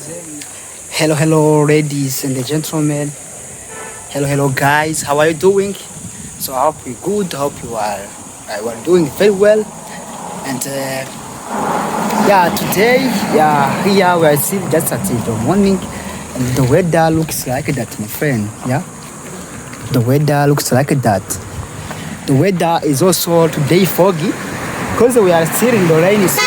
Hello, ladies and gentlemen. Hello, guys. How are you doing? So I hope you're good. I hope you are doing very well. And yeah, today, here we are still just at the morning, and the weather looks like that, my friend. Yeah, the weather looks like that. The weather is also today foggy because we are still in the rainy season.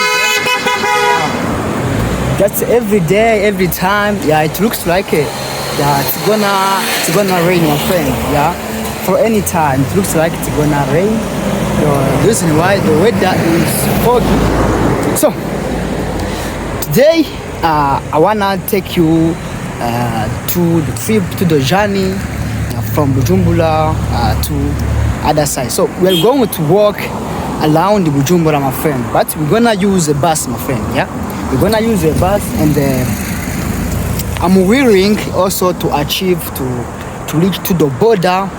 That's every day, every time. Yeah, it looks like it's gonna rain, my friend. Yeah, for any time, it looks like it's gonna rain. The reason why the weather is foggy. So today, I wanna take you to the trip, to the journey from Bujumbura to other side. So we're going to walk around Bujumbura, my friend, but we're gonna use a bus, my friend. Yeah, we're gonna use a bus, and I'm willing also to achieve to reach to the border,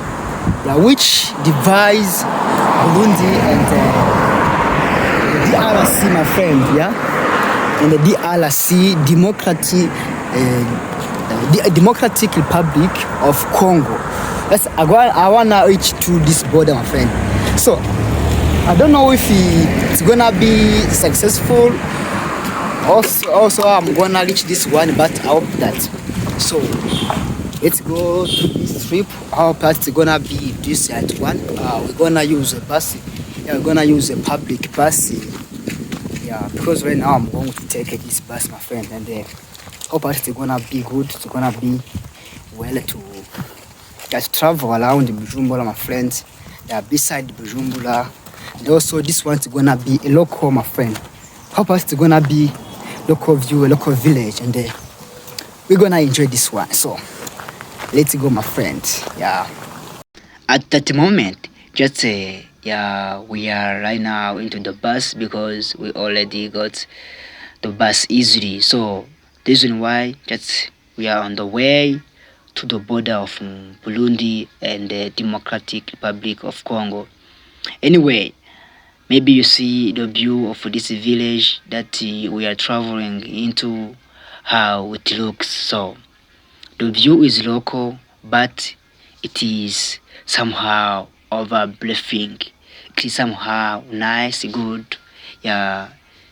which divides Burundi and the DRC, my friend. Yeah, and the DRC, Democratic Republic of Congo. I wanna reach to this border, my friend. So I don't know if it's gonna be successful. Also, I'm gonna reach this one, but I hope that. So let's go to this trip. I hope that it's gonna be this one. We're gonna use a bus. Yeah, we're gonna use a public bus. Yeah, because right now I'm going to take this bus, my friend, and hope that it's gonna be good. It's gonna be well to just travel around Bujumbura, my friends. Yeah, beside Bujumbura. And also this one's gonna be a local, my friend. Hope it's gonna be local view, a local village, and we're gonna enjoy this one. So let's go, my friend. Yeah. At that moment, just we are right now into the bus because we already got the bus easily. So the reason why just we are on the way to the border of Burundi and the Democratic Republic of Congo. Anyway, maybe you see the view of this village that we are traveling into, how it looks. So the view is local, but it is somehow overbluffing. It is somehow nice, good. Yeah,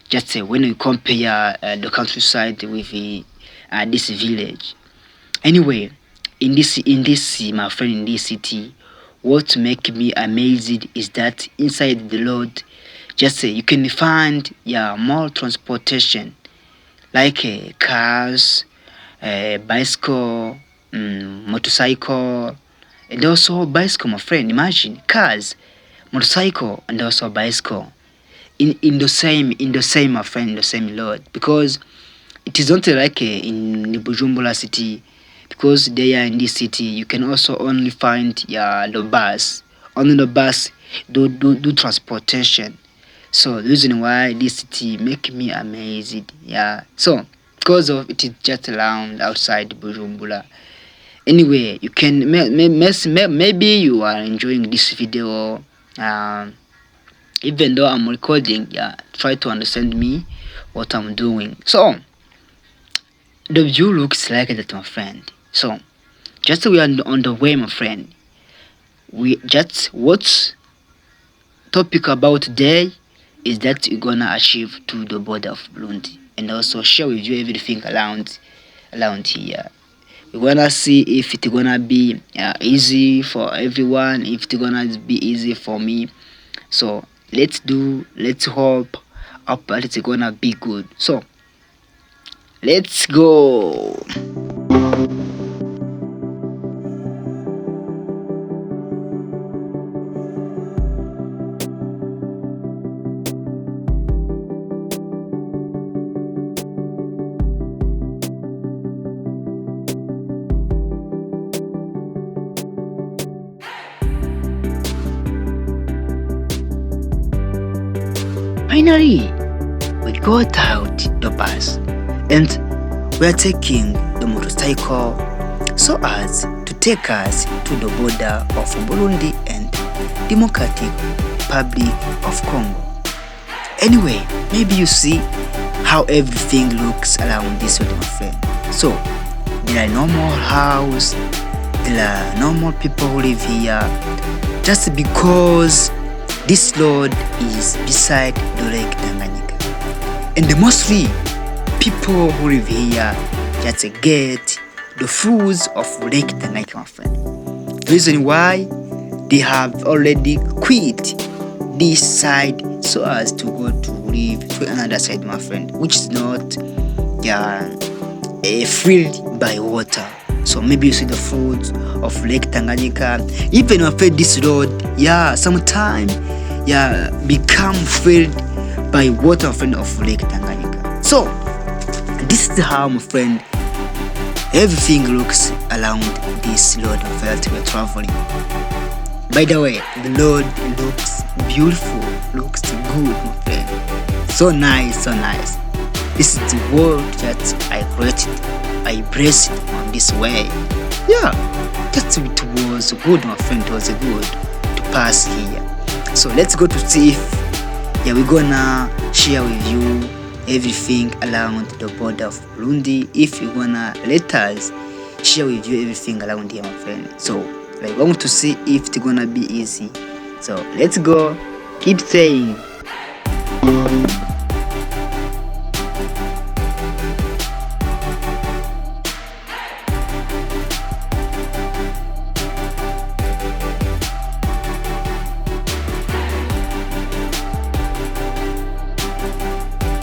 just when you compare the countryside with this village. Anyway, in this my friend, in this city, what make me amazed is that inside the road, just you can find more transportation like cars, bicycle, motorcycle, and also bicycle, my friend. Imagine cars, motorcycle, and also bicycle in the same, my friend, in the same road, because it is not like in the Bujumbura city. Because they are in this city, you can also only find the bus. Only the bus do transportation. So the reason why this city make me amazed. Yeah. So because of it is just around outside Bujumbura. Anyway, you can maybe you are enjoying this video. Even though I'm recording, try to understand me what I'm doing. So the view looks like that, my friend. So just we are on the way, my friend. We just what topic about today is that we're gonna achieve to the border of Burundi, and also share with you everything around here. We're gonna see if it's gonna be easy for everyone, if it's gonna be easy for me. So let's hope that it's gonna be good. So let's go. Finally, we got out the bus, and we are taking the motorcycle so as to take us to the border of Burundi and Democratic Republic of Congo. Anyway, maybe you see how everything looks around this way, my friend. So there are normal house, there are normal people who live here, just because this road is beside the Lake Tanganyika. And mostly people who live here just get the foods of Lake Tanganyika, my friend. The reason why they have already quit this side so as to go to live to another side, my friend, which is not filled by water. So maybe you see the fruits of Lake Tanganyika. Even after this road, sometimes become filled by water, my friend, of Lake Tanganyika. So this is how, my friend, everything looks around this road, my friend, that we're traveling. By the way, the road looks beautiful, looks good, my friend. So nice, so nice. This is the world that I created. I blessed on this way. That it was good, my friend. It was good to pass here. So let's go to see if we're gonna share with you everything around the border of Burundi. If you're gonna let us share with you everything around here, my friend. So I want to see if it's gonna be easy. So let's go. Keep saying.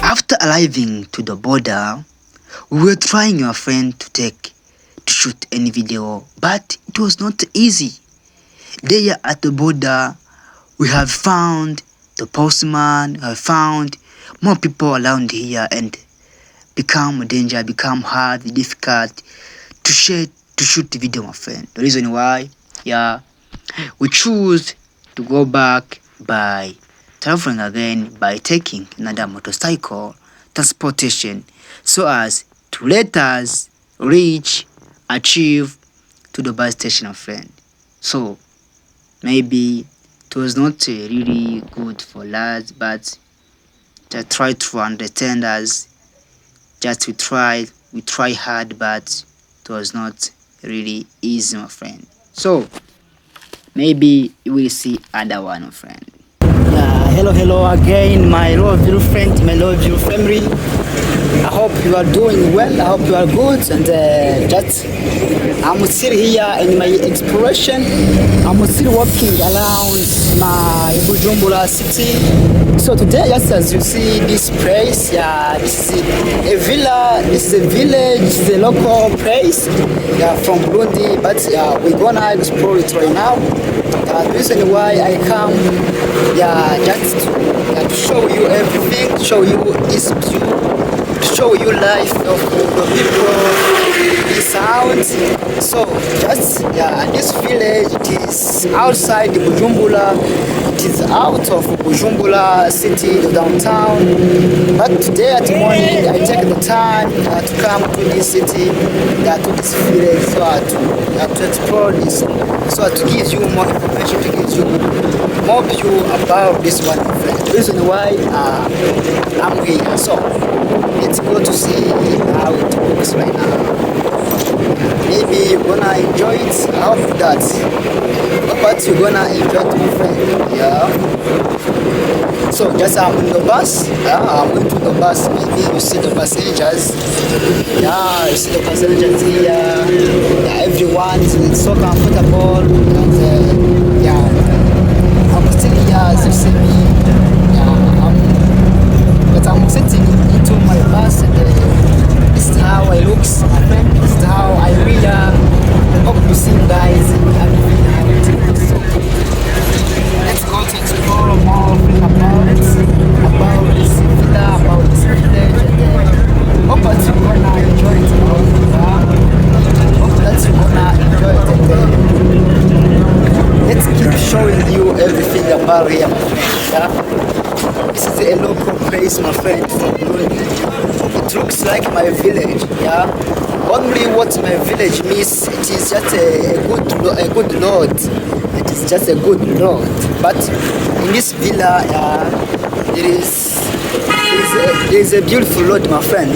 After arriving to the border, we were trying, my friend, to shoot any video, but it was not easy. There at the border, we have found the postman, have found more people around here, and become danger, become hard, difficult to shoot the video, my friend. The reason why, we choose to go back by traveling again by taking another motorcycle transportation so as to let us achieve to the bus station, my friend. So maybe it was not really good for us, but just try to understand us. Just we try hard, but it was not really easy, my friend. So maybe you will see other one, my friend. Hello again, my lovely friend, my lovely family. I hope you are doing well. I hope you are good. And I'm still here in my exploration. I'm still walking around my Bujumbura city. So today, just as you see this place, this is a villa, this is a village, this is a local place, from Burundi. But we're gonna explore it right now. The reason why I come, just to show you everything, to show you this view, to show you life of the people, the sounds. So just this village, it is outside the Bujumbura, it is out of Bujumbura city, the downtown. But today at morning, I take the time to come to this city, to this village, so to explore this, so to give you more information, to give you more view about this one. The reason why I'm here. So let's go to see how it works right now. Maybe you're gonna enjoy it. I hope that. But you're gonna enjoy it, my friend. So just I'm in the bus. I'm going to the bus. Maybe you see the passengers. You see the passengers here. Everyone is so comfortable. And, I'm still here, as you see me. But I'm sitting into my bus, and this is how I look, my friend. This is how I really hope you see, guys. So let's go to explore more about this villa, about this village, and hope that you're gonna enjoy it. Hope that you're gonna enjoy it. Let's keep showing you everything about here, my friend. This is a local place, my friend, from Burundi. It looks like my village. Only what my village means, it is just a good road. It is just a good road. But in this villa, there is a beautiful road, my friend.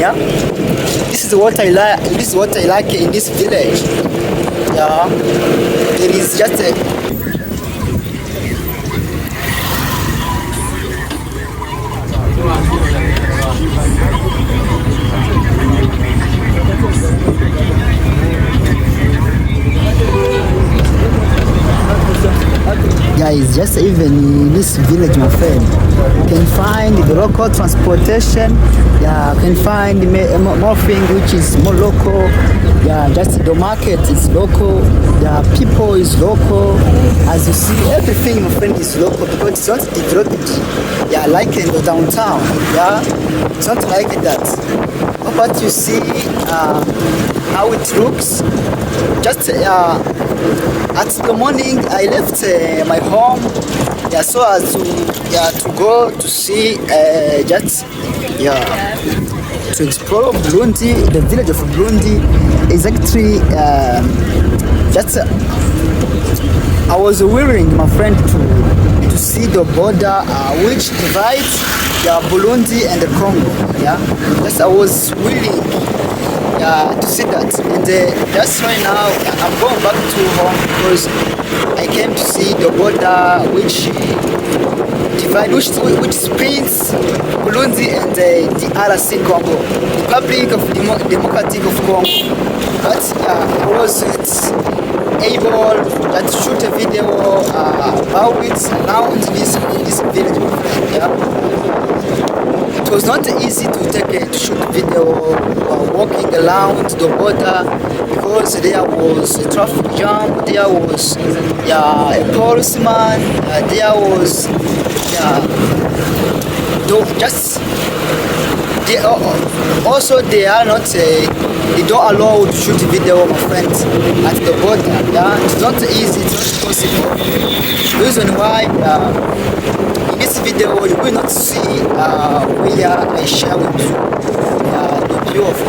this is what I like. This is what I like in this village. Yeah, there is just a guys, just even in this village, my friend, you can find the local transportation. Yeah, you can find more thing which is more local. Yeah, just the market is local. The people is local. As you see, everything, my friend, is local because it's not developed. Yeah, like in the downtown. Yeah, it's not like that. But you see how it looks. Just at the morning, I left my home, yeah, so as to go to see just to explore Burundi. The village of Burundi is actually just I was willing, my friend, to see the border which divides Burundi and the Congo. Yeah, yes, I was willing to see that. And just right now, I'm going back to home because I came to see the border which which splits Burundi and the DRC Congo, Republic of Democratic of Congo. But I wasn't able to shoot a video about it around this village. Yeah. It was not easy to shoot video walking around the border because there was a traffic jam, there was a policeman, there was also they are not they don't allow to shoot video, my friends, at the border. Yeah, it's not easy, it's not possible. The reason why in this video you will not see where I share with you the view of the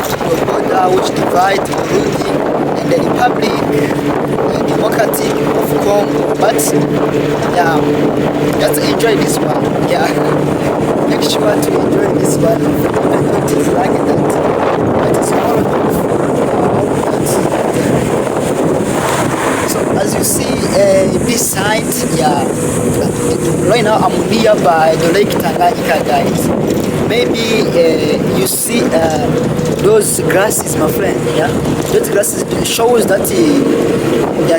border which divides Burundi and the Republic Democratic of Congo. But just enjoy this one. Yeah, make sure to enjoy this one. Even though it is like that, but it's all about so as you see this side, right now I'm nearby the Lake Tanganyika, guys. Maybe you see those grasses, my friend. Yeah, those grasses shows that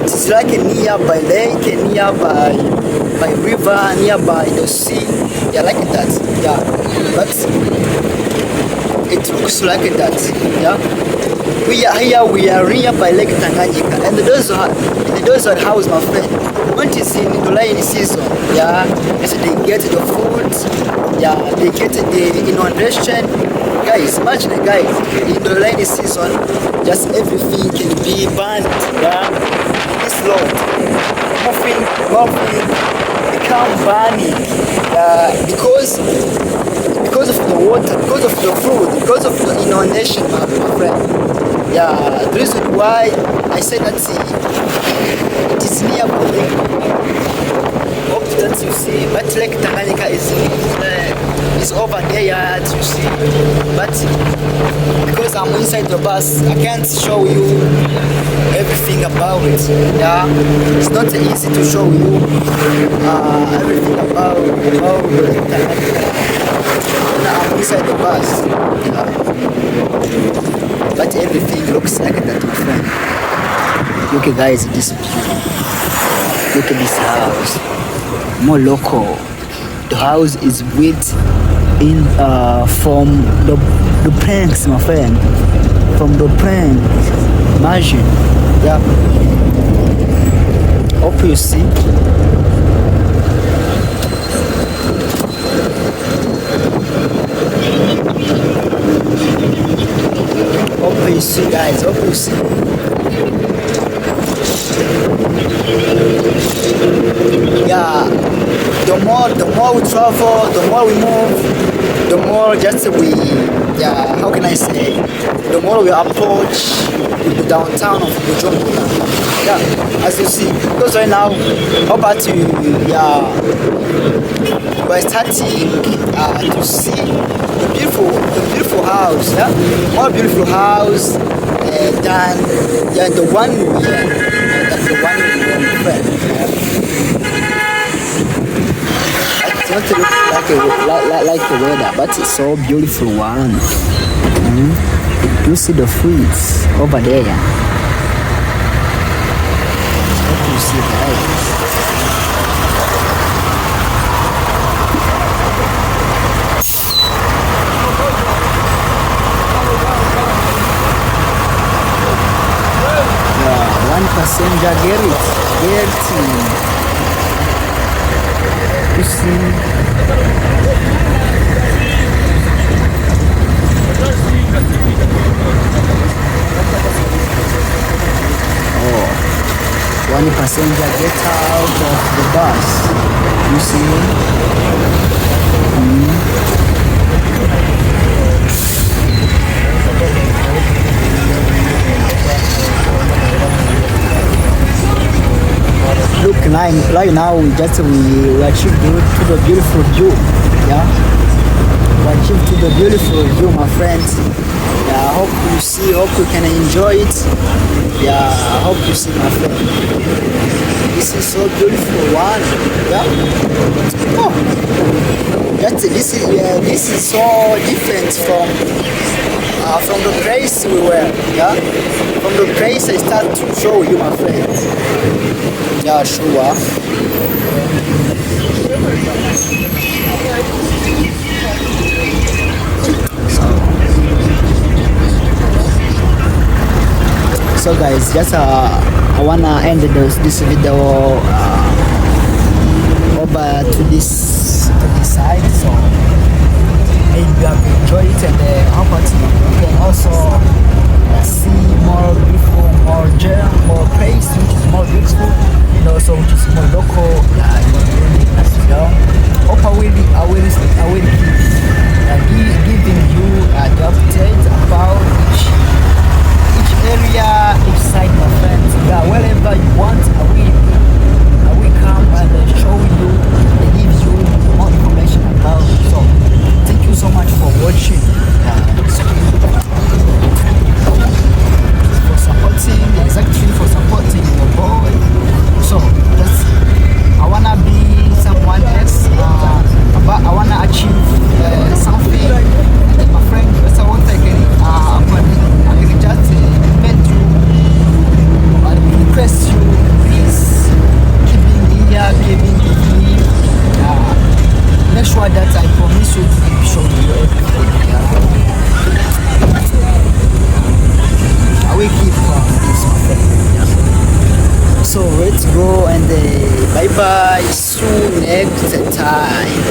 it's like a nearby lake, a nearby river, nearby the sea. Yeah, like that. Yeah, but it looks like that. Yeah, we are here by Lake Tanganyika, and those are house, my friend. When it is in the rainy season, yes, they get the food, they get the inundation. Guys, imagine, guys, in the rainy season, just everything can be burned. This road, nothing become burning because of the water, because of the food, because of the inundation, my friend. Yeah, the reason why I say that it is near Burundi. Hope that you see, but Lake Tanganyika is over there, as you see. But because I'm inside the bus, I can't show you everything about it. Yeah, it's not easy to show you everything about Lake Tanganyika. Now I'm inside the bus. But everything looks like that, my friend. Look, guys, this view. Look at this house. More local. The house is built in from the planks, my friend. From the planks. Imagine. Yeah. Hope you see. Hope you see, guys. Hope you see. Yeah, the more we travel, the more we move, the more just we, yeah, how can I say, the more we approach the downtown of Burundi. Yeah, as you see, because right now, how about you? Yeah, we're starting to see the beautiful house. Yeah, more beautiful house than the one than the one we went. It's not look like the weather, but it's so beautiful one. You see the fruits over there. What you see, guys? Yeah, one passenger get it. You see. One passenger get out of the bus. You see? Look, right now we achieved to the beautiful view. Yeah, we achieved to the beautiful view, my friends. Yeah, I hope you see. Hope you can enjoy it. Yeah, I hope you see, my friend. This is so beautiful one. Yeah. Oh, this is so different from the place we were. Yeah, from the place I start to show you, my friends. Yeah, sure. So guys, just I wanna end this video over to this side. So maybe you have enjoyed it, and hopefully you can also see more beautiful, more place which is more beautiful, and also which is more local. Hope I will keep giving you the update about each area, each side, my friends. Yeah, wherever you want, I will come and show you and give you more information about it. So thank you so much for watching. For supporting your boy. So I wanna be someone else, but I wanna achieve something. And my friend, that's what I can just bend you and request you, please keep in here, make sure that I promise you to show you everything. I will keep this, my friend. So let's go, and bye bye. See you next time.